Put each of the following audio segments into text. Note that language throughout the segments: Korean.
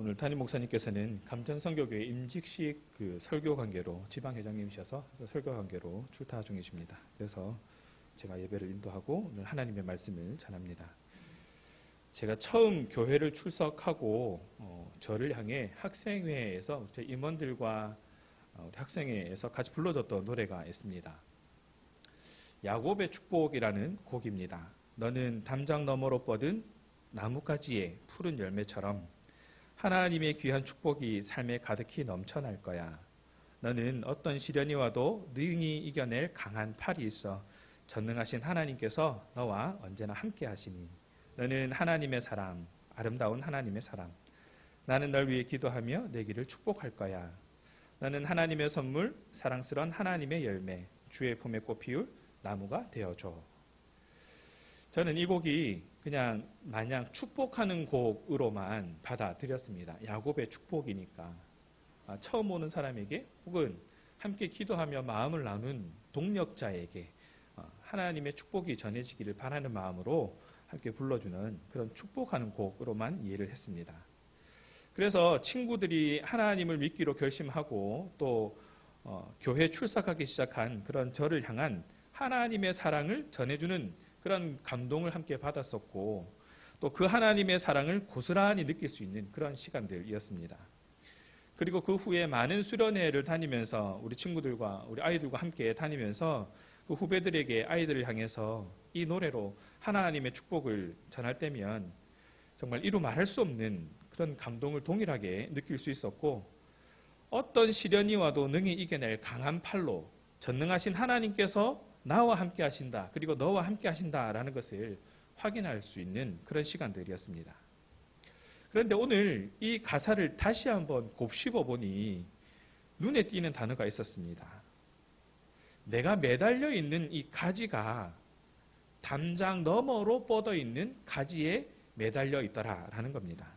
오늘 담임 목사님께서는 감전선교교회 임직식 설교 관계로 지방회장님이셔서 설교 관계로 출타 중이십니다. 그래서 제가 예배를 인도하고 오늘 하나님의 말씀을 전합니다. 제가 처음 교회를 출석하고 저를 향해 학생회에서 제 임원들과 우리 학생회에서 같이 불러줬던 노래가 있습니다. 야곱의 축복이라는 곡입니다. 너는 담장 너머로 뻗은 나뭇가지의 푸른 열매처럼 하나님의 귀한 축복이 삶에 가득히 넘쳐날 거야. 너는 어떤 시련이 와도 능히 이겨낼 강한 팔이 있어 전능하신 하나님께서 너와 언제나 함께 하시니 너는 하나님의 사람, 아름다운 하나님의 사람. 나는 널 위해 기도하며 내 길을 축복할 거야. 너는 하나님의 선물, 사랑스러운 하나님의 열매, 주의 품에 꽃 피울 나무가 되어줘. 저는 이 곡이 그냥 마냥 축복하는 곡으로만 받아들였습니다. 야곱의 축복이니까. 처음 오는 사람에게 혹은 함께 기도하며 마음을 나눈 동력자에게 하나님의 축복이 전해지기를 바라는 마음으로 함께 불러주는 그런 축복하는 곡으로만 이해를 했습니다. 그래서 친구들이 하나님을 믿기로 결심하고 또 교회 출석하기 시작한 그런 저를 향한 하나님의 사랑을 전해주는 그런 감동을 함께 받았었고 또 그 하나님의 사랑을 고스란히 느낄 수 있는 그런 시간들이었습니다. 그리고 그 후에 많은 수련회를 다니면서 우리 친구들과 우리 아이들과 함께 다니면서 그 후배들에게 아이들을 향해서 이 노래로 하나님의 축복을 전할 때면 정말 이루 말할 수 없는 그런 감동을 동일하게 느낄 수 있었고 어떤 시련이 와도 능히 이겨낼 강한 팔로 전능하신 하나님께서 나와 함께 하신다. 그리고 너와 함께 하신다라는 것을 확인할 수 있는 그런 시간들이었습니다. 그런데 오늘 이 가사를 다시 한번 곱씹어 보니 눈에 띄는 단어가 있었습니다. 내가 매달려 있는 이 가지가 담장 너머로 뻗어 있는 가지에 매달려 있더라라는 겁니다.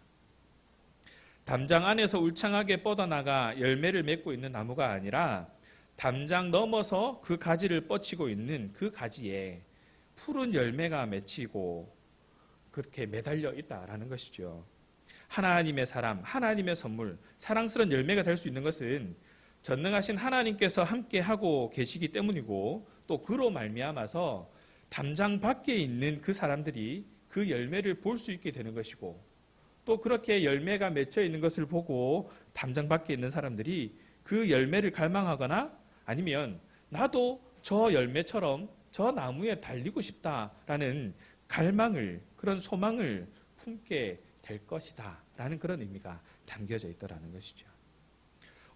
담장 안에서 울창하게 뻗어나가 열매를 맺고 있는 나무가 아니라 담장 넘어서 그 가지를 뻗치고 있는 그 가지에 푸른 열매가 맺히고 그렇게 매달려 있다라는 것이죠. 하나님의 사람, 하나님의 선물, 사랑스러운 열매가 될 수 있는 것은 전능하신 하나님께서 함께하고 계시기 때문이고 또 그로 말미암아서 담장 밖에 있는 그 사람들이 그 열매를 볼 수 있게 되는 것이고 또 그렇게 열매가 맺혀 있는 것을 보고 담장 밖에 있는 사람들이 그 열매를 갈망하거나 아니면 나도 저 열매처럼 저 나무에 달리고 싶다라는 갈망을 그런 소망을 품게 될 것이다 라는 그런 의미가 담겨져 있더라는 것이죠.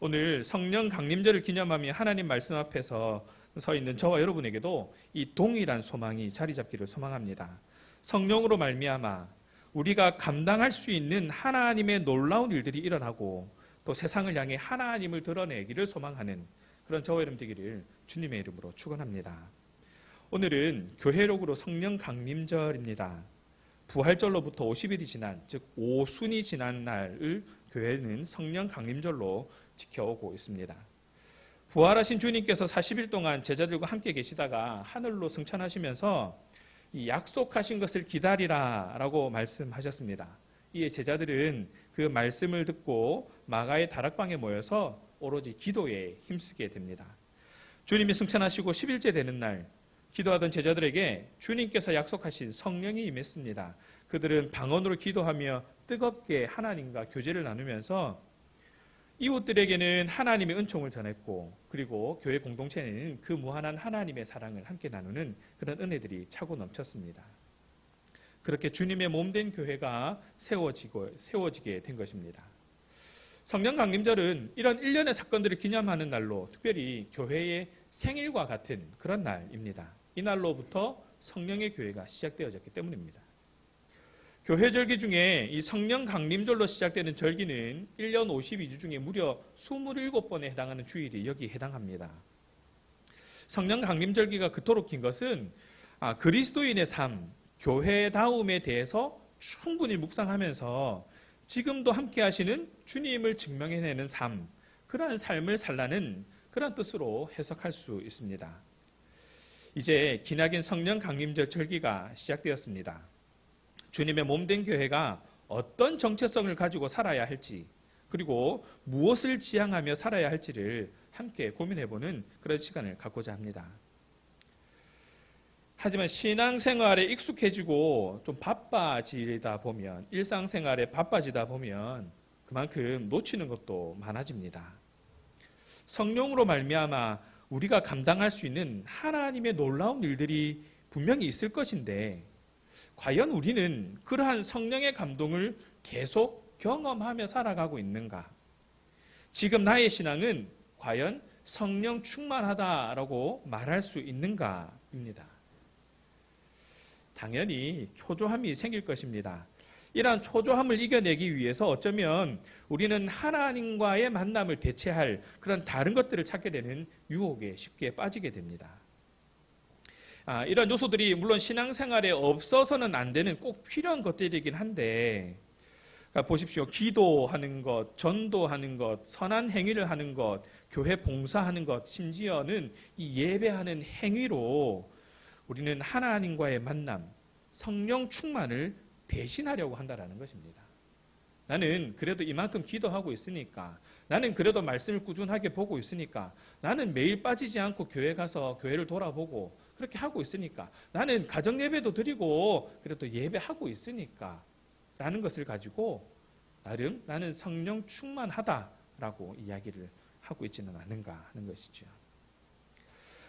오늘 성령 강림절을 기념하며 하나님 말씀 앞에서 서 있는 저와 여러분에게도 이 동일한 소망이 자리 잡기를 소망합니다. 성령으로 말미암아 우리가 감당할 수 있는 하나님의 놀라운 일들이 일어나고 또 세상을 향해 하나님을 드러내기를 소망하는 그런 저와 여러분 되기를 주님의 이름으로 축원합니다. 오늘은 교회록으로 성령 강림절입니다. 부활절로부터 50일이 지난 즉 오순이 지난 날을 교회는 성령 강림절로 지켜오고 있습니다. 부활하신 주님께서 40일 동안 제자들과 함께 계시다가 하늘로 승천하시면서 이 약속하신 것을 기다리라라고 말씀하셨습니다. 이에 제자들은 그 말씀을 듣고 마가의 다락방에 모여서 오로지 기도에 힘쓰게 됩니다. 주님이 승천하시고 10일째 되는 날 기도하던 제자들에게 주님께서 약속하신 성령이 임했습니다. 그들은 방언으로 기도하며 뜨겁게 하나님과 교제를 나누면서 이웃들에게는 하나님의 은총을 전했고 그리고 교회 공동체는 그 무한한 하나님의 사랑을 함께 나누는 그런 은혜들이 차고 넘쳤습니다. 그렇게 주님의 몸된 교회가 세워지게 된 것입니다. 성령 강림절은 이런 일련의 사건들을 기념하는 날로 특별히 교회의 생일과 같은 그런 날입니다. 이 날로부터 성령의 교회가 시작되어졌기 때문입니다. 교회 절기 중에 이 성령 강림절로 시작되는 절기는 1년 52주 중에 무려 27번에 해당하는 주일이 여기에 해당합니다. 성령 강림절기가 그토록 긴 것은 그리스도인의 삶, 교회다움에 대해서 충분히 묵상하면서 지금도 함께 하시는 주님을 증명해내는 삶, 그러한 삶을 살라는 그런 뜻으로 해석할 수 있습니다. 이제 기나긴 성령 강림절 절기가 시작되었습니다. 주님의 몸된 교회가 어떤 정체성을 가지고 살아야 할지, 그리고 무엇을 지향하며 살아야 할지를 함께 고민해보는 그런 시간을 갖고자 합니다. 하지만 신앙생활에 익숙해지고 좀 바빠지다 보면, 일상생활에 바빠지다 보면 그만큼 놓치는 것도 많아집니다. 성령으로 말미암아 우리가 감당할 수 있는 하나님의 놀라운 일들이 분명히 있을 것인데, 과연 우리는 그러한 성령의 감동을 계속 경험하며 살아가고 있는가? 지금 나의 신앙은 과연 성령 충만하다라고 말할 수 있는가입니다. 당연히 초조함이 생길 것입니다. 이러한 초조함을 이겨내기 위해서 어쩌면 우리는 하나님과의 만남을 대체할 그런 다른 것들을 찾게 되는 유혹에 쉽게 빠지게 됩니다. 이런 요소들이 물론 신앙생활에 없어서는 안 되는 꼭 필요한 것들이긴 한데, 그러니까 보십시오. 기도하는 것, 전도하는 것, 선한 행위를 하는 것, 교회 봉사하는 것, 심지어는 이 예배하는 행위로 우리는 하나님과의 만남, 성령 충만을 대신하려고 한다는 것입니다. 나는 그래도 이만큼 기도하고 있으니까, 나는 그래도 말씀을 꾸준하게 보고 있으니까, 나는 매일 빠지지 않고 교회 가서 교회를 돌아보고 그렇게 하고 있으니까, 나는 가정 예배도 드리고 그래도 예배하고 있으니까 라는 것을 가지고 나름 나는 성령 충만하다라고 이야기를 하고 있지는 않은가 하는 것이죠.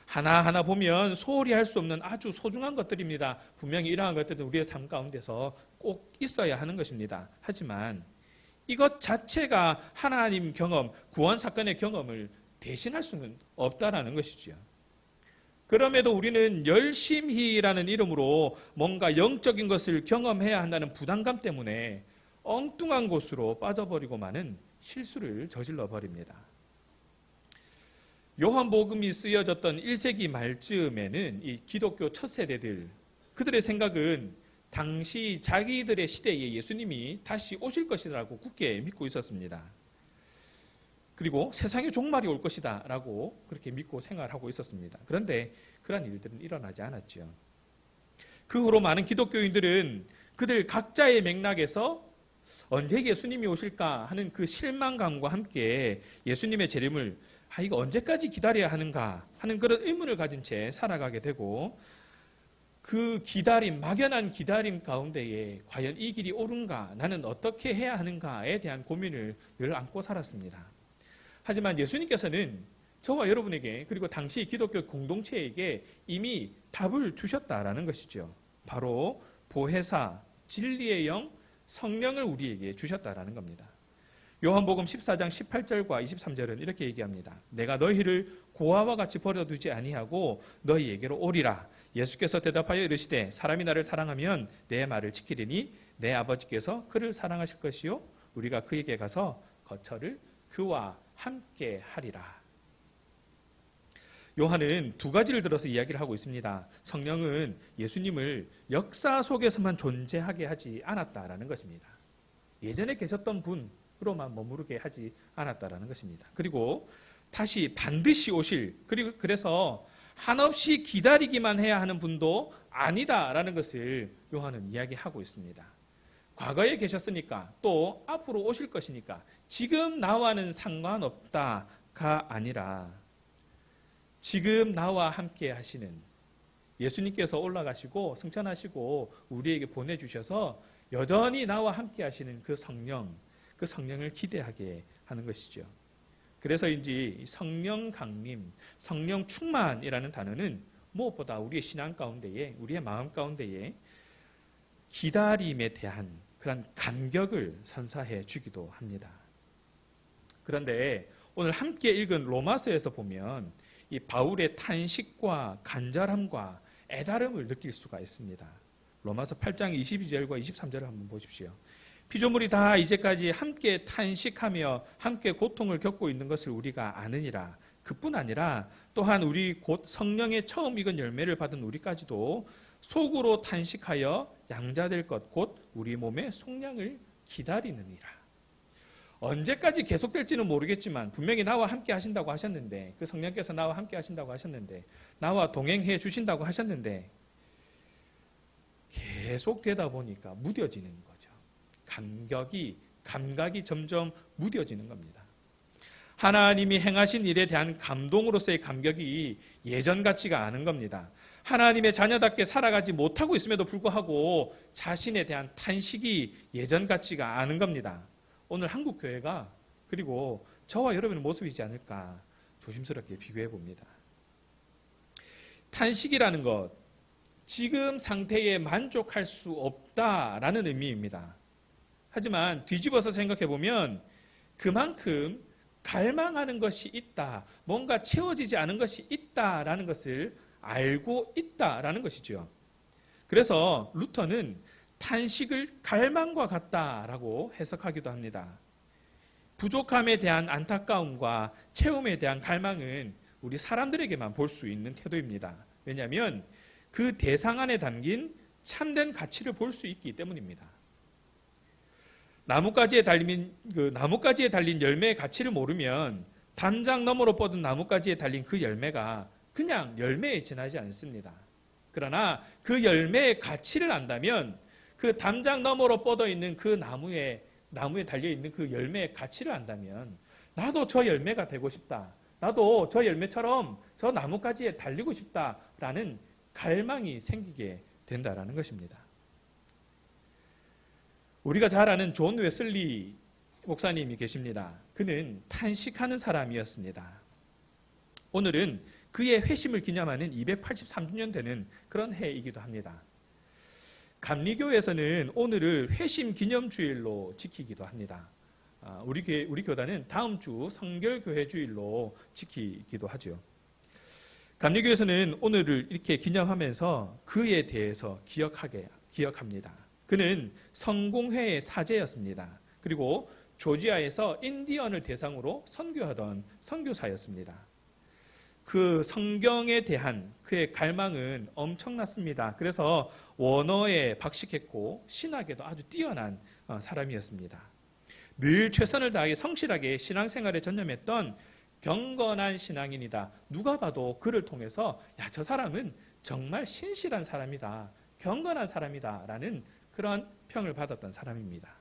하나하나 보면 소홀히 할 수 없는 아주 소중한 것들입니다. 분명히 이러한 것들은 우리의 삶 가운데서 꼭 있어야 하는 것입니다. 하지만 이것 자체가 하나님 경험, 구원 사건의 경험을 대신할 수는 없다라는 것이죠. 그럼에도 우리는 열심히라는 이름으로 뭔가 영적인 것을 경험해야 한다는 부담감 때문에 엉뚱한 곳으로 빠져버리고 마는 실수를 저질러 버립니다. 요한복음이 쓰여졌던 1세기 말쯤에는 이 기독교 첫 세대들, 그들의 생각은 당시 자기들의 시대에 예수님이 다시 오실 것이라고 굳게 믿고 있었습니다. 그리고 세상의 종말이 올 것이다 라고 그렇게 믿고 생활하고 있었습니다. 그런데 그런 일들은 일어나지 않았죠. 그 후로 많은 기독교인들은 그들 각자의 맥락에서 언제 예수님이 오실까 하는 그 실망감과 함께 예수님의 재림을 이거 언제까지 기다려야 하는가 하는 그런 의문을 가진 채 살아가게 되고, 그 기다림, 막연한 기다림 가운데에 과연 이 길이 옳은가, 나는 어떻게 해야 하는가에 대한 고민을 늘 안고 살았습니다. 하지만 예수님께서는 저와 여러분에게, 그리고 당시 기독교 공동체에게 이미 답을 주셨다라는 것이죠. 바로 보혜사, 진리의 영, 성령을 우리에게 주셨다라는 겁니다. 요한복음 14장 18절과 23절은 이렇게 얘기합니다. 내가 너희를 고아와 같이 버려두지 아니하고 너희에게로 오리라. 예수께서 대답하여 이르시되 사람이 나를 사랑하면 내 말을 지키리니 내 아버지께서 그를 사랑하실 것이요 우리가 그에게 가서 거처를 그와 함께 하리라. 요한은 두 가지를 들어서 이야기를 하고 있습니다. 성령은 예수님을 역사 속에서만 존재하게 하지 않았다라는 것입니다. 예전에 계셨던 분으로만 머무르게 하지 않았다라는 것입니다. 그리고 다시 반드시 오실, 그리고 그래서 한없이 기다리기만 해야 하는 분도 아니다라는 것을 요한은 이야기하고 있습니다. 과거에 계셨으니까, 또 앞으로 오실 것이니까 지금 나와는 상관없다가 아니라 지금 나와 함께 하시는, 예수님께서 올라가시고 승천하시고 우리에게 보내주셔서 여전히 나와 함께 하시는 그 성령을 기대하게 하는 것이죠. 그래서인지 성령 강림, 성령 충만이라는 단어는 무엇보다 우리의 신앙 가운데에, 우리의 마음 가운데에 기다림에 대한 그런 감격을 선사해 주기도 합니다. 그런데 오늘 함께 읽은 로마서에서 보면 이 바울의 탄식과 간절함과 애달음을 느낄 수가 있습니다. 로마서 8장 22절과 23절을 한번 보십시오. 피조물이 다 이제까지 함께 탄식하며 함께 고통을 겪고 있는 것을 우리가 아느니라. 그뿐 아니라 또한 우리 곧 성령의 처음 익은 열매를 받은 우리까지도 속으로 탄식하여 양자될 것 곧 우리 몸의 속량을 기다리느니라. 언제까지 계속될지는 모르겠지만 분명히 나와 함께 하신다고 하셨는데, 그 성령께서 나와 함께 하신다고 하셨는데, 나와 동행해 주신다고 하셨는데 계속되다 보니까 무뎌지는 거죠. 감각이 점점 무뎌지는 겁니다. 하나님이 행하신 일에 대한 감동으로서의 감격이 예전 같지가 않은 겁니다. 하나님의 자녀답게 살아가지 못하고 있음에도 불구하고 자신에 대한 탄식이 예전 같지가 않은 겁니다. 오늘 한국 교회가 그리고 저와 여러분의 모습이지 않을까 조심스럽게 비교해 봅니다. 탄식이라는 것, 지금 상태에 만족할 수 없다라는 의미입니다. 하지만 뒤집어서 생각해 보면 그만큼 갈망하는 것이 있다, 뭔가 채워지지 않은 것이 있다라는 것을 알고 있다라는 것이죠. 그래서 루터는 탄식을 갈망과 같다라고 해석하기도 합니다. 부족함에 대한 안타까움과 채움에 대한 갈망은 우리 사람들에게만 볼 수 있는 태도입니다. 왜냐하면 그 대상 안에 담긴 참된 가치를 볼 수 있기 때문입니다. 나뭇가지에 달린 열매의 가치를 모르면 담장 너머로 뻗은 나뭇가지에 달린 그 열매가 그냥 열매에 지나지 않습니다. 그러나 그 열매의 가치를 안다면 그 담장 너머로 뻗어 있는 그 나무에 달려 있는 그 열매의 가치를 안다면 나도 저 열매가 되고 싶다. 나도 저 열매처럼 저 나뭇가지에 달리고 싶다라는 갈망이 생기게 된다라는 것입니다. 우리가 잘 아는 존 웨슬리 목사님이 계십니다. 그는 탄식하는 사람이었습니다. 오늘은 그의 회심을 기념하는 283주년 되는 그런 해이기도 합니다. 감리교에서는 오늘을 회심 기념주일로 지키기도 합니다. 우리 교단은 다음 주 성결교회 주일로 지키기도 하죠. 감리교에서는 오늘을 이렇게 기념하면서 그에 대해서 기억합니다. 그는 성공회의 사제였습니다. 그리고 조지아에서 인디언을 대상으로 선교하던 선교사였습니다. 그 성경에 대한 그의 갈망은 엄청났습니다. 그래서 원어에 박식했고 신학에도 아주 뛰어난 사람이었습니다. 늘 최선을 다해 성실하게 신앙생활에 전념했던 경건한 신앙인이다. 누가 봐도 그를 통해서 저 사람은 정말 신실한 사람이다. 경건한 사람이다. 라는 그런 평을 받았던 사람입니다.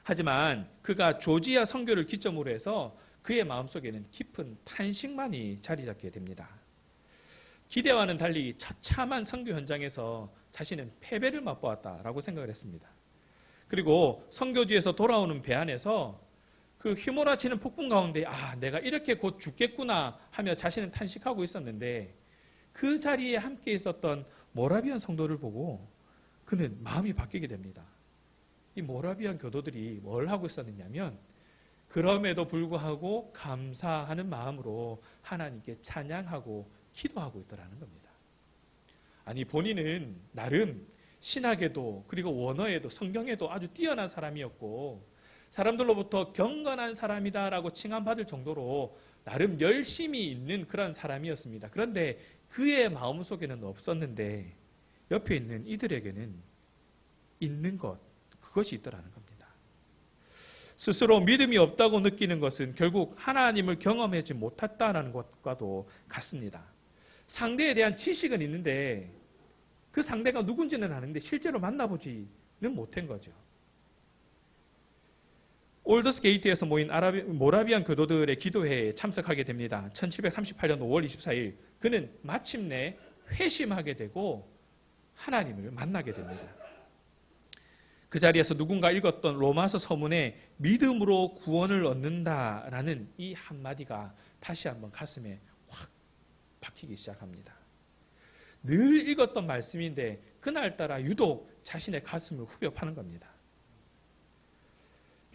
하지만 그가 조지아 선교를 기점으로 해서 그의 마음속에는 깊은 탄식만이 자리 잡게 됩니다. 기대와는 달리 처참한 선교 현장에서 자신은 패배를 맛보았다라고 생각을 했습니다. 그리고 선교지에서 돌아오는 배 안에서 그 휘몰아치는 폭풍 가운데 내가 이렇게 곧 죽겠구나 하며 자신은 탄식하고 있었는데 그 자리에 함께 있었던 모라비안 성도를 보고 그는 마음이 바뀌게 됩니다. 이 모라비안 교도들이 뭘 하고 있었느냐면 그럼에도 불구하고 감사하는 마음으로 하나님께 찬양하고 기도하고 있더라는 겁니다. 아니 본인은 나름 신학에도 그리고 원어에도 성경에도 아주 뛰어난 사람이었고 사람들로부터 경건한 사람이다라고 칭함받을 정도로 나름 열심히 있는 그런 사람이었습니다. 그런데 그의 마음속에는 없었는데 옆에 있는 이들에게는 있는 것, 그것이 있더라는 겁니다. 스스로 믿음이 없다고 느끼는 것은 결국 하나님을 경험하지 못했다는 것과도 같습니다. 상대에 대한 지식은 있는데 그 상대가 누군지는 아는데 실제로 만나보지는 못한 거죠. 올더스 게이트에서 모인 모라비안 교도들의 기도회에 참석하게 됩니다. 1738년 5월 24일 그는 마침내 회심하게 되고 하나님을 만나게 됩니다. 그 자리에서 누군가 읽었던 로마서 서문에 믿음으로 구원을 얻는다라는 이 한마디가 다시 한번 가슴에 확 박히기 시작합니다. 늘 읽었던 말씀인데 그날따라 유독 자신의 가슴을 후벼 파는 겁니다.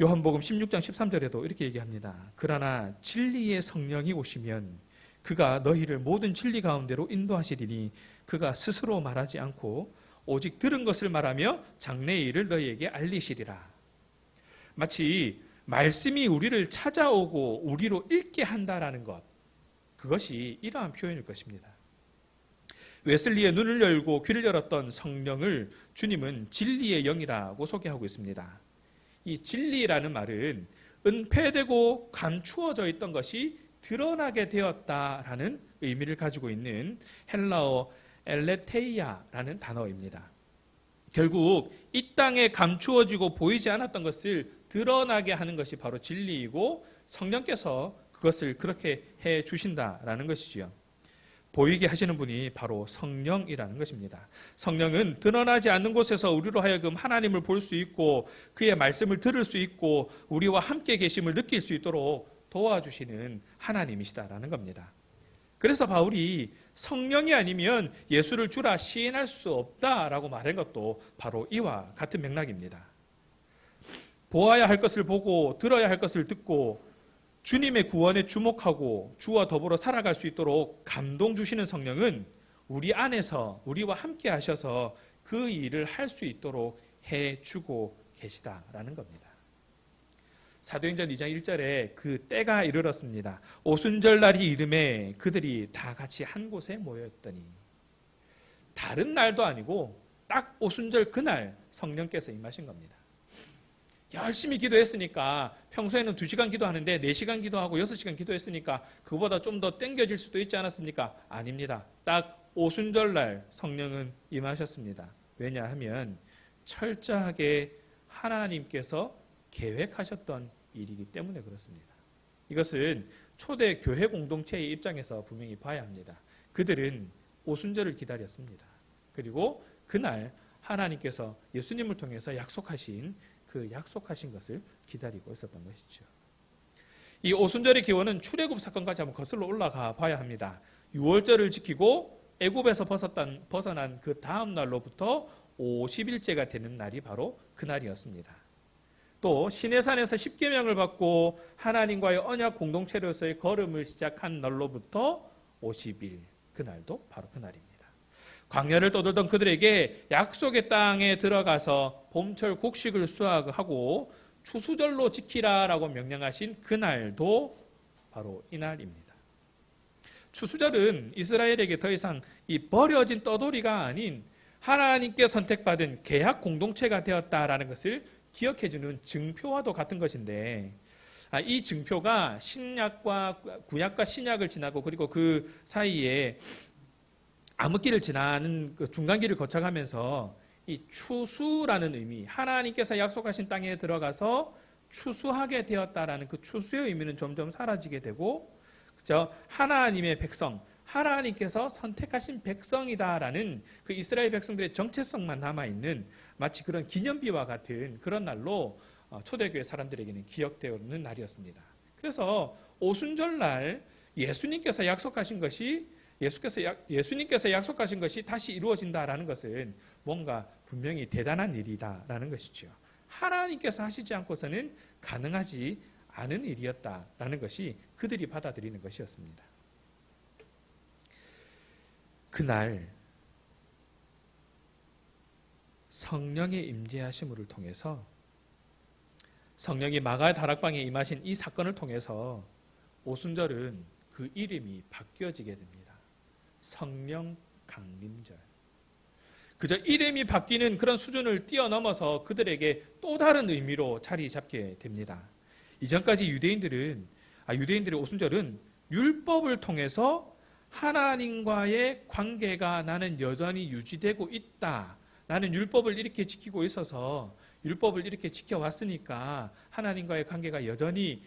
요한복음 16장 13절에도 이렇게 얘기합니다. 그러나 진리의 성령이 오시면 그가 너희를 모든 진리 가운데로 인도하시리니 그가 스스로 말하지 않고 오직 들은 것을 말하며 장래의 일을 너희에게 알리시리라. 마치 말씀이 우리를 찾아오고 우리로 읽게 한다라는 것, 그것이 이러한 표현일 것입니다. 웨슬리의 눈을 열고 귀를 열었던 성령을 주님은 진리의 영이라고 소개하고 있습니다. 이 진리라는 말은 은폐되고 감추어져 있던 것이 드러나게 되었다라는 의미를 가지고 있는 헬라어 엘레테이아라는 단어입니다. 결국 이 땅에 감추어지고 보이지 않았던 것을 드러나게 하는 것이 바로 진리이고 성령께서 그것을 그렇게 해 주신다라는 것이지요. 보이게 하시는 분이 바로 성령이라는 것입니다. 성령은 드러나지 않는 곳에서 우리로 하여금 하나님을 볼 수 있고 그의 말씀을 들을 수 있고 우리와 함께 계심을 느낄 수 있도록 도와주시는 하나님이시다라는 겁니다. 그래서 바울이 성령이 아니면 예수를 주라 시인할 수 없다라고 말한 것도 바로 이와 같은 맥락입니다. 보아야 할 것을 보고 들어야 할 것을 듣고 주님의 구원에 주목하고 주와 더불어 살아갈 수 있도록 감동 주시는 성령은 우리 안에서 우리와 함께 하셔서 그 일을 할 수 있도록 해주고 계시다라는 겁니다. 사도행전 2장 1절에 그 때가 이르렀습니다. 오순절날이 이름에 그들이 다 같이 한 곳에 모였더니, 다른 날도 아니고 딱 오순절 그날 성령께서 임하신 겁니다. 열심히 기도했으니까 평소에는 2시간 기도하는데 4시간 기도하고 6시간 기도했으니까 그거보다 좀 더 땡겨질 수도 있지 않았습니까? 아닙니다. 딱 오순절날 성령은 임하셨습니다. 왜냐하면 철저하게 하나님께서 계획하셨던 일이기 때문에 그렇습니다. 이것은 초대 교회 공동체의 입장에서 분명히 봐야 합니다. 그들은 오순절을 기다렸습니다. 그리고 그날 하나님께서 예수님을 통해서 약속하신 그 약속하신 것을 기다리고 있었던 것이죠. 이 오순절의 기원은 출애굽 사건까지 한번 거슬러 올라가 봐야 합니다. 유월절을 지키고 애굽에서 벗어난 그 다음 날로부터 50일째가 되는 날이 바로 그날이었습니다. 또 시내산에서 십계명을 받고 하나님과의 언약 공동체로서의 걸음을 시작한 날로부터 50일, 그날도 바로 그날입니다. 광야를 떠돌던 그들에게 약속의 땅에 들어가서 봄철 곡식을 수확하고 추수절로 지키라라고 명령하신 그날도 바로 이날입니다. 추수절은 이스라엘에게 더 이상 이 버려진 떠돌이가 아닌 하나님께 선택받은 계약 공동체가 되었다라는 것을 기억해주는 증표와도 같은 것인데, 이 증표가 구약과 신약을 지나고 그리고 그 사이에 암흑기를 지나는 그 중간기를 거쳐가면서 이 추수라는 의미, 하나님께서 약속하신 땅에 들어가서 추수하게 되었다라는 그 추수의 의미는 점점 사라지게 되고, 그죠? 하나님의 백성, 하나님께서 선택하신 백성이다라는 그 이스라엘 백성들의 정체성만 남아있는 마치 그런 기념비와 같은 그런 날로 초대교회 사람들에게는 기억되는 날이었습니다. 그래서 오순절날 예수님께서 약속하신 것이 다시 이루어진다라는 것은 뭔가 분명히 대단한 일이다라는 것이죠. 하나님께서 하시지 않고서는 가능하지 않은 일이었다라는 것이 그들이 받아들이는 것이었습니다. 그날 성령의 임재하심을 통해서, 성령이 마가 다락방에 임하신 이 사건을 통해서 오순절은 그 이름이 바뀌어지게 됩니다. 성령 강림절. 그저 이름이 바뀌는 그런 수준을 뛰어넘어서 그들에게 또 다른 의미로 자리 잡게 됩니다. 이전까지 유대인들의 오순절은 율법을 통해서 하나님과의 관계가 나는 여전히 유지되고 있다. 나는 율법을 이렇게 지키고 있어서 율법을 이렇게 지켜왔으니까 하나님과의 관계가 여전히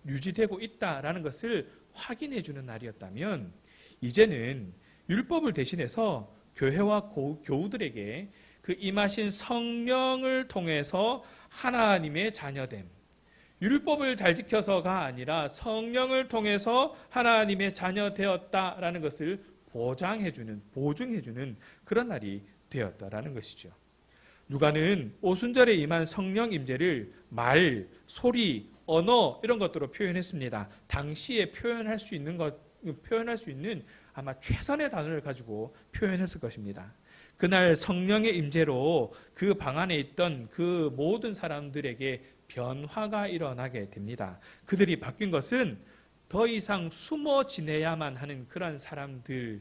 유지되고 있다라는 것을 확인해 주는 날이었다면, 이제는 율법을 대신해서 교회와 교우들에게 그 임하신 성령을 통해서 하나님의 자녀됨, 율법을 잘 지켜서가 아니라 성령을 통해서 하나님의 자녀 되었다라는 것을 보증해주는 그런 날이 되었다라는 것이죠. 누가는 오순절에 임한 성령 임재를 말, 소리, 언어 이런 것들로 표현했습니다. 당시에 표현할 수 있는 아마 최선의 단어를 가지고 표현했을 것입니다. 그날 성령의 임재로 그 방 안에 있던 그 모든 사람들에게 변화가 일어나게 됩니다. 그들이 바뀐 것은 더 이상 숨어 지내야만 하는 그런 사람들이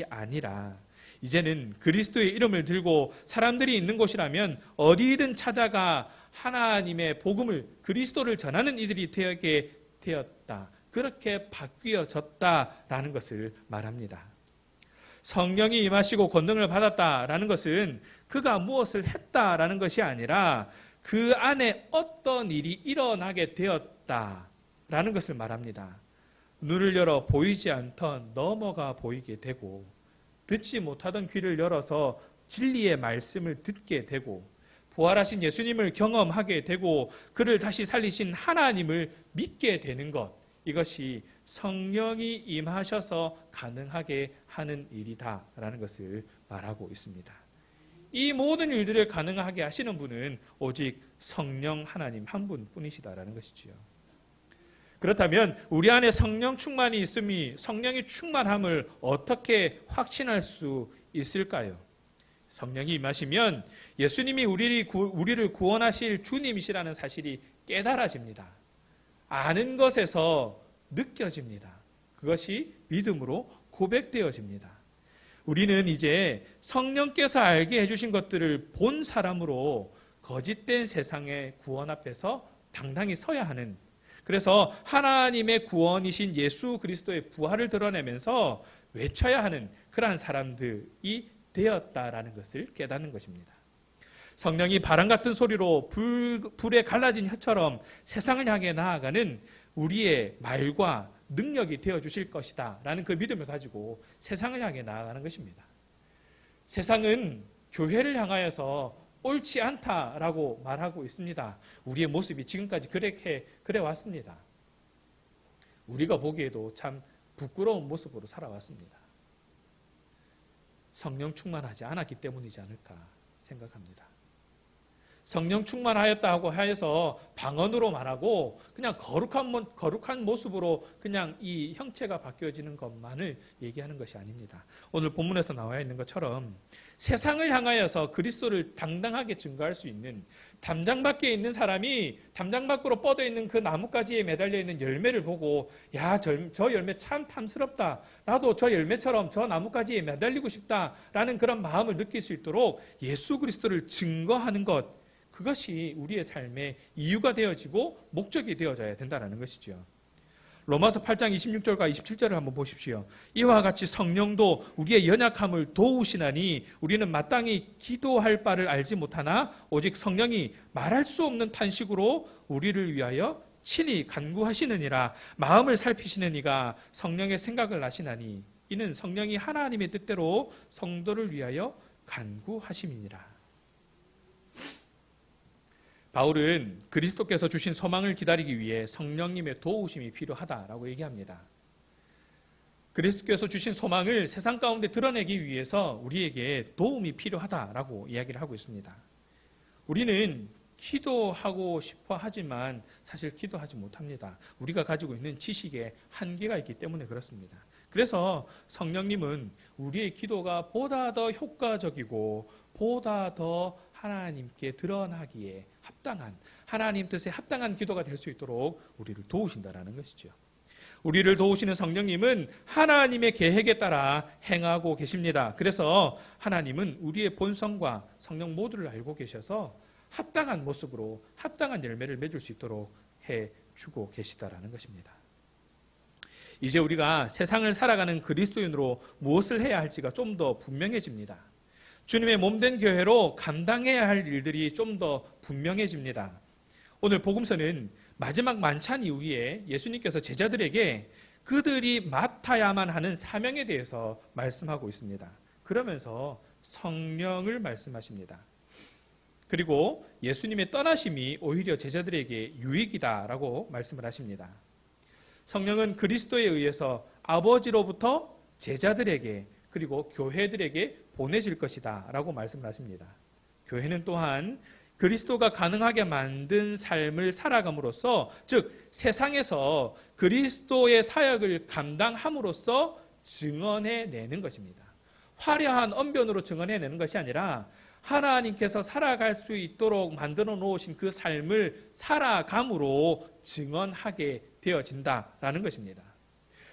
아니라, 이제는 그리스도의 이름을 들고 사람들이 있는 곳이라면 어디든 찾아가 하나님의 복음을, 그리스도를 전하는 이들이 되게 되었다. 그렇게 바뀌어졌다라는 것을 말합니다. 성령이 임하시고 권능을 받았다라는 것은 그가 무엇을 했다라는 것이 아니라 그 안에 어떤 일이 일어나게 되었다라는 것을 말합니다. 눈을 열어 보이지 않던 넘어가 보이게 되고, 듣지 못하던 귀를 열어서 진리의 말씀을 듣게 되고, 부활하신 예수님을 경험하게 되고, 그를 다시 살리신 하나님을 믿게 되는 것, 이것이 성령이 임하셔서 가능하게 하는 일이다라는 것을 말하고 있습니다. 이 모든 일들을 가능하게 하시는 분은 오직 성령 하나님 한 분뿐이시다라는 것이지요. 그렇다면 우리 안에 성령 충만이 있음이, 성령의 충만함을 어떻게 확신할 수 있을까요? 성령이 임하시면 예수님이 우리를 구원하실 주님이시라는 사실이 깨달아집니다. 아는 것에서 느껴집니다. 그것이 믿음으로 고백되어집니다. 우리는 이제 성령께서 알게 해주신 것들을 본 사람으로 거짓된 세상의 구원 앞에서 당당히 서야 하는, 그래서 하나님의 구원이신 예수 그리스도의 부활을 드러내면서 외쳐야 하는 그러한 사람들이 되었다라는 것을 깨닫는 것입니다. 성령이 바람 같은 소리로 불에 갈라진 혀처럼 세상을 향해 나아가는 우리의 말과 능력이 되어주실 것이다 라는 그 믿음을 가지고 세상을 향해 나아가는 것입니다. 세상은 교회를 향하여서 옳지 않다라고 말하고 있습니다. 우리의 모습이 지금까지 그래 왔습니다. 우리가 보기에도 참 부끄러운 모습으로 살아왔습니다. 성령 충만하지 않았기 때문이지 않을까 생각합니다. 성령 충만하였다고 하여서 방언으로 말하고 그냥 거룩한 모습으로 그냥 이 형체가 바뀌어지는 것만을 얘기하는 것이 아닙니다. 오늘 본문에서 나와 있는 것처럼 세상을 향하여서 그리스도를 당당하게 증거할 수 있는, 담장 밖에 있는 사람이 담장 밖으로 뻗어 있는 그 나뭇가지에 매달려 있는 열매를 보고, 야, 저 열매 참 탐스럽다, 나도 저 열매처럼 저 나뭇가지에 매달리고 싶다라는 그런 마음을 느낄 수 있도록 예수 그리스도를 증거하는 것, 그것이 우리의 삶의 이유가 되어지고 목적이 되어져야 된다는 것이죠. 로마서 8장 26절과 27절을 한번 보십시오. 이와 같이 성령도 우리의 연약함을 도우시나니 우리는 마땅히 기도할 바를 알지 못하나 오직 성령이 말할 수 없는 탄식으로 우리를 위하여 친히 간구하시느니라. 마음을 살피시는 이가 성령의 생각을 아시나니 이는 성령이 하나님의 뜻대로 성도를 위하여 간구하심이니라. 바울은 그리스도께서 주신 소망을 기다리기 위해 성령님의 도우심이 필요하다라고 얘기합니다. 그리스도께서 주신 소망을 세상 가운데 드러내기 위해서 우리에게 도움이 필요하다라고 이야기를 하고 있습니다. 우리는 기도하고 싶어 하지만 사실 기도하지 못합니다. 우리가 가지고 있는 지식에 한계가 있기 때문에 그렇습니다. 그래서 성령님은 우리의 기도가 보다 더 효과적이고 보다 더 하나님께 드러나기에 합당한, 하나님 뜻에 합당한 기도가 될 수 있도록 우리를 도우신다라는 것이죠. 우리를 도우시는 성령님은 하나님의 계획에 따라 행하고 계십니다. 그래서 하나님은 우리의 본성과 성령 모두를 알고 계셔서 합당한 모습으로 합당한 열매를 맺을 수 있도록 해주고 계시다라는 것입니다. 이제 우리가 세상을 살아가는 그리스도인으로 무엇을 해야 할지가 좀 더 분명해집니다. 주님의 몸된 교회로 감당해야 할 일들이 좀 더 분명해집니다. 오늘 복음서는 마지막 만찬 이후에 예수님께서 제자들에게 그들이 맡아야만 하는 사명에 대해서 말씀하고 있습니다. 그러면서 성령을 말씀하십니다. 그리고 예수님의 떠나심이 오히려 제자들에게 유익이다라고 말씀을 하십니다. 성령은 그리스도에 의해서 아버지로부터 제자들에게 그리고 교회들에게 보내질 것이다 라고 말씀을 하십니다. 교회는 또한 그리스도가 가능하게 만든 삶을 살아감으로써, 즉 세상에서 그리스도의 사역을 감당함으로써 증언해내는 것입니다. 화려한 언변으로 증언해내는 것이 아니라 하나님께서 살아갈 수 있도록 만들어 놓으신 그 삶을 살아감으로 증언하게 되어진다라는 것입니다.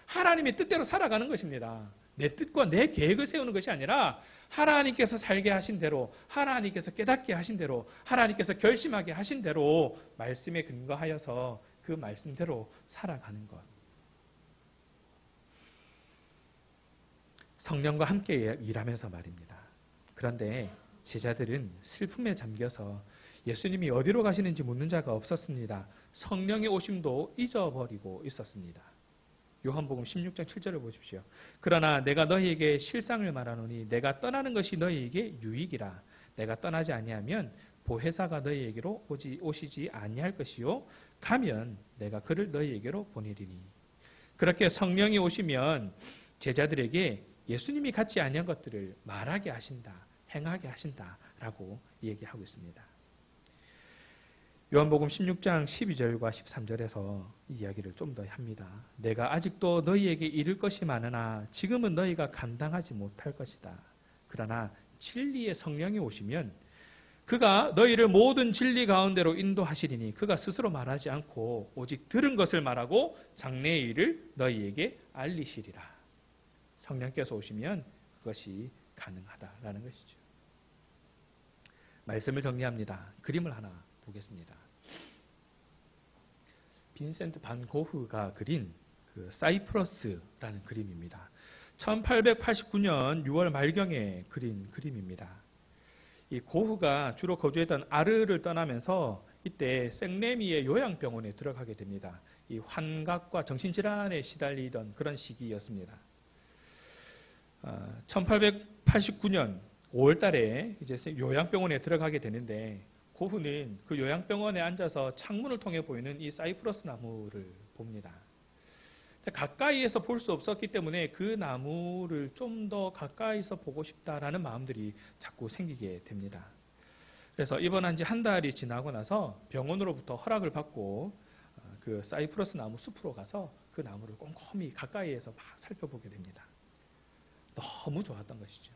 하나님의 뜻대로 살아가는 것입니다. 내 뜻과 내 계획을 세우는 것이 아니라 하나님께서 살게 하신 대로, 하나님께서 깨닫게 하신 대로, 하나님께서 결심하게 하신 대로 말씀에 근거하여서 그 말씀대로 살아가는 것. 성령과 함께 일하면서 말입니다. 그런데 제자들은 슬픔에 잠겨서 예수님이 어디로 가시는지 묻는 자가 없었습니다. 성령의 오심도 잊어버리고 있었습니다. 요한복음 16장 7절을 보십시오. 그러나 내가 너희에게 실상을 말하노니 내가 떠나는 것이 너희에게 유익이라. 내가 떠나지 아니하면 보혜사가 너희에게로 오시지 아니할 것이요 가면 내가 그를 너희에게로 보내리니. 그렇게 성령이 오시면 제자들에게 예수님이 갖지 아니한 것들을 말하게 하신다, 행하게 하신다라고 얘기하고 있습니다. 요한복음 16장 12절과 13절에서 이 이야기를 좀 더 합니다. 내가 아직도 너희에게 이를 것이 많으나 지금은 너희가 감당하지 못할 것이다. 그러나 진리의 성령이 오시면 그가 너희를 모든 진리 가운데로 인도하시리니 그가 스스로 말하지 않고 오직 들은 것을 말하고 장래의 일을 너희에게 알리시리라. 성령께서 오시면 그것이 가능하다라는 것이죠. 말씀을 정리합니다. 그림을 하나 보겠습니다. 빈센트 반 고흐가 그린 그 사이프러스라는 그림입니다. 1889년 6월 말경에 그린 그림입니다. 이 고흐가 주로 거주했던 아르를 떠나면서 이때 생레미의 요양병원에 들어가게 됩니다. 이 환각과 정신질환에 시달리던 그런 시기였습니다. 1889년 5월 달에 이제 요양병원에 들어가게 되는데 고흐는 그 요양병원에 앉아서 창문을 통해 보이는 이 사이프러스 나무를 봅니다. 가까이에서 볼 수 없었기 때문에 그 나무를 좀 더 가까이서 보고 싶다라는 마음들이 자꾸 생기게 됩니다. 그래서 입원한 지 한 달이 지나고 나서 병원으로부터 허락을 받고 그 사이프러스 나무 숲으로 가서 그 나무를 꼼꼼히 가까이에서 막 살펴보게 됩니다. 너무 좋았던 것이죠.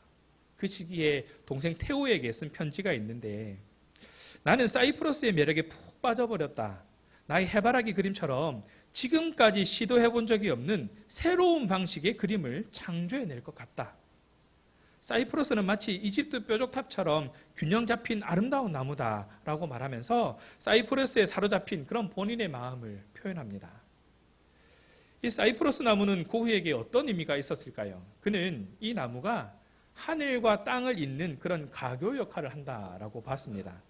그 시기에 동생 테오에게 쓴 편지가 있는데 나는 사이프러스의 매력에 푹 빠져버렸다. 나의 해바라기 그림처럼 지금까지 시도해본 적이 없는 새로운 방식의 그림을 창조해낼 것 같다. 사이프러스는 마치 이집트 뾰족탑처럼 균형 잡힌 아름다운 나무다라고 말하면서 사이프러스에 사로잡힌 그런 본인의 마음을 표현합니다. 이 사이프러스 나무는 고흐에게 어떤 의미가 있었을까요? 그는 이 나무가 하늘과 땅을 잇는 그런 가교 역할을 한다라고 봤습니다.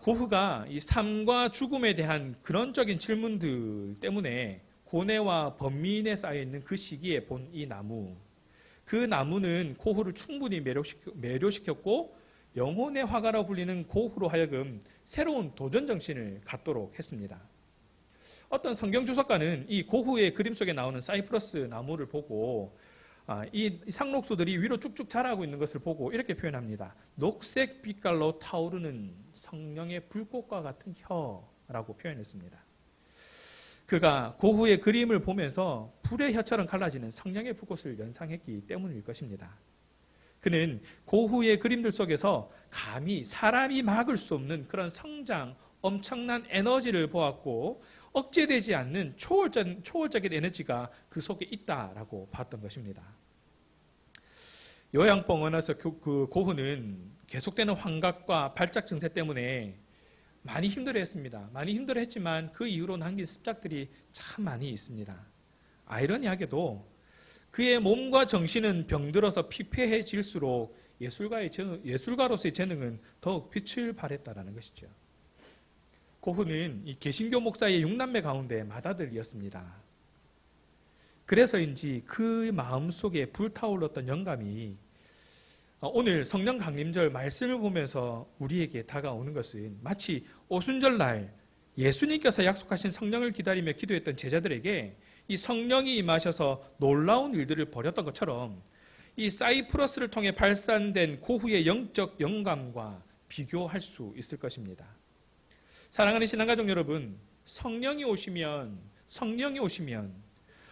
고흐가 이 삶과 죽음에 대한 근원적인 질문들 때문에 고뇌와 번민에 쌓여있는 그 시기에 본 이 나무, 그 나무는 고흐를 충분히 매료시켰고 영혼의 화가로 불리는 고흐로 하여금 새로운 도전 정신을 갖도록 했습니다. 어떤 성경 주석가는 이 고흐의 그림 속에 나오는 사이프러스 나무를 보고 이 상록수들이 위로 쭉쭉 자라고 있는 것을 보고 이렇게 표현합니다. 녹색 빛깔로 타오르는 성령의 불꽃과 같은 혀라고 표현했습니다. 그가 고흐의 그림을 보면서 불의 혀처럼 갈라지는 성령의 불꽃을 연상했기 때문일 것입니다. 그는 고흐의 그림들 속에서 감히 사람이 막을 수 없는 그런 성장, 엄청난 에너지를 보았고 억제되지 않는 초월적인 에너지가 그 속에 있다라고 봤던 것입니다. 요양병원에서 그 고흐는 계속되는 환각과 발작 증세 때문에 많이 힘들어했습니다. 많이 힘들어했지만 그 이후로 남긴 습작들이 참 많이 있습니다. 아이러니하게도 그의 몸과 정신은 병들어서 피폐해질수록 예술가로서의 재능은 더욱 빛을 발했다라는 것이죠. 고흐는 이 개신교 목사의 6남매 가운데 맏아들이었습니다. 그래서인지 그 마음속에 불타올랐던 영감이 오늘 성령 강림절 말씀을 보면서 우리에게 다가오는 것은 마치 오순절날 예수님께서 약속하신 성령을 기다리며 기도했던 제자들에게 이 성령이 임하셔서 놀라운 일들을 벌였던 것처럼 이 사이프러스를 통해 발산된 고흐의 영적 영감과 비교할 수 있을 것입니다. 사랑하는 신앙가족 여러분, 성령이 오시면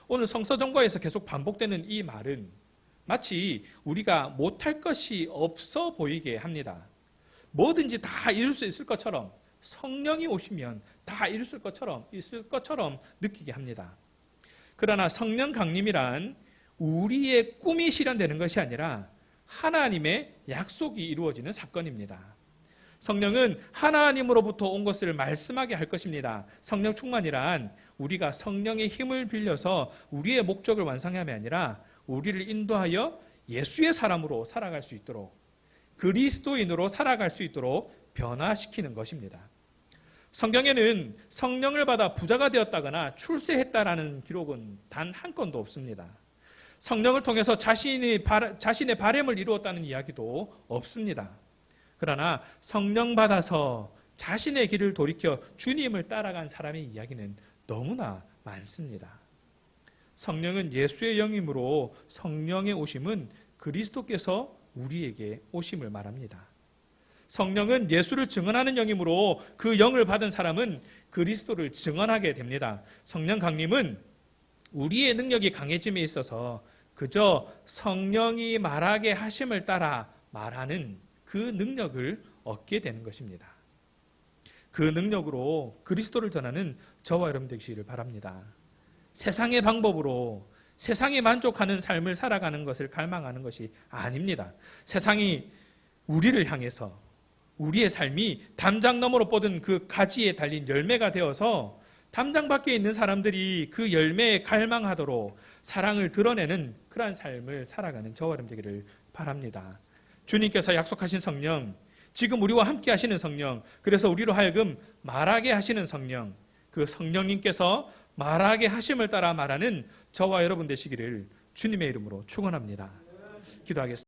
오늘 성서정과에서 계속 반복되는 이 말은 마치 우리가 못할 것이 없어 보이게 합니다. 뭐든지 다 이룰 수 있을 것처럼 성령이 오시면 다 이룰 수 있을 것처럼 느끼게 합니다. 그러나 성령 강림이란 우리의 꿈이 실현되는 것이 아니라 하나님의 약속이 이루어지는 사건입니다. 성령은 하나님으로부터 온 것을 말씀하게 할 것입니다. 성령 충만이란 우리가 성령의 힘을 빌려서 우리의 목적을 완성함이 아니라 우리를 인도하여 예수의 사람으로 살아갈 수 있도록 그리스도인으로 살아갈 수 있도록 변화시키는 것입니다. 성경에는 성령을 받아 부자가 되었다거나 출세했다라는 기록은 단 한 건도 없습니다. 성령을 통해서 자신의 바램을 이루었다는 이야기도 없습니다. 그러나 성령 받아서 자신의 길을 돌이켜 주님을 따라간 사람의 이야기는 너무나 많습니다. 성령은 예수의 영이므로 성령의 오심은 그리스도께서 우리에게 오심을 말합니다. 성령은 예수를 증언하는 영이므로 그 영을 받은 사람은 그리스도를 증언하게 됩니다. 성령 강림은 우리의 능력이 강해짐에 있어서 그저 성령이 말하게 하심을 따라 말하는 그 능력을 얻게 되는 것입니다. 그 능력으로 그리스도를 전하는 저와 여러분 되시기를 바랍니다. 세상의 방법으로 세상에 만족하는 삶을 살아가는 것을 갈망하는 것이 아닙니다. 세상이 우리를 향해서 우리의 삶이 담장 너머로 뻗은 그 가지에 달린 열매가 되어서 담장 밖에 있는 사람들이 그 열매에 갈망하도록 사랑을 드러내는 그러한 삶을 살아가는 저와 여러분 되기를 바랍니다. 주님께서 약속하신 성령, 지금 우리와 함께 하시는 성령, 그래서 우리로 하여금 말하게 하시는 성령, 그 성령님께서 말하게 하심을 따라 말하는 저와 여러분 되시기를 주님의 이름으로 축원합니다. 기도하겠습니다.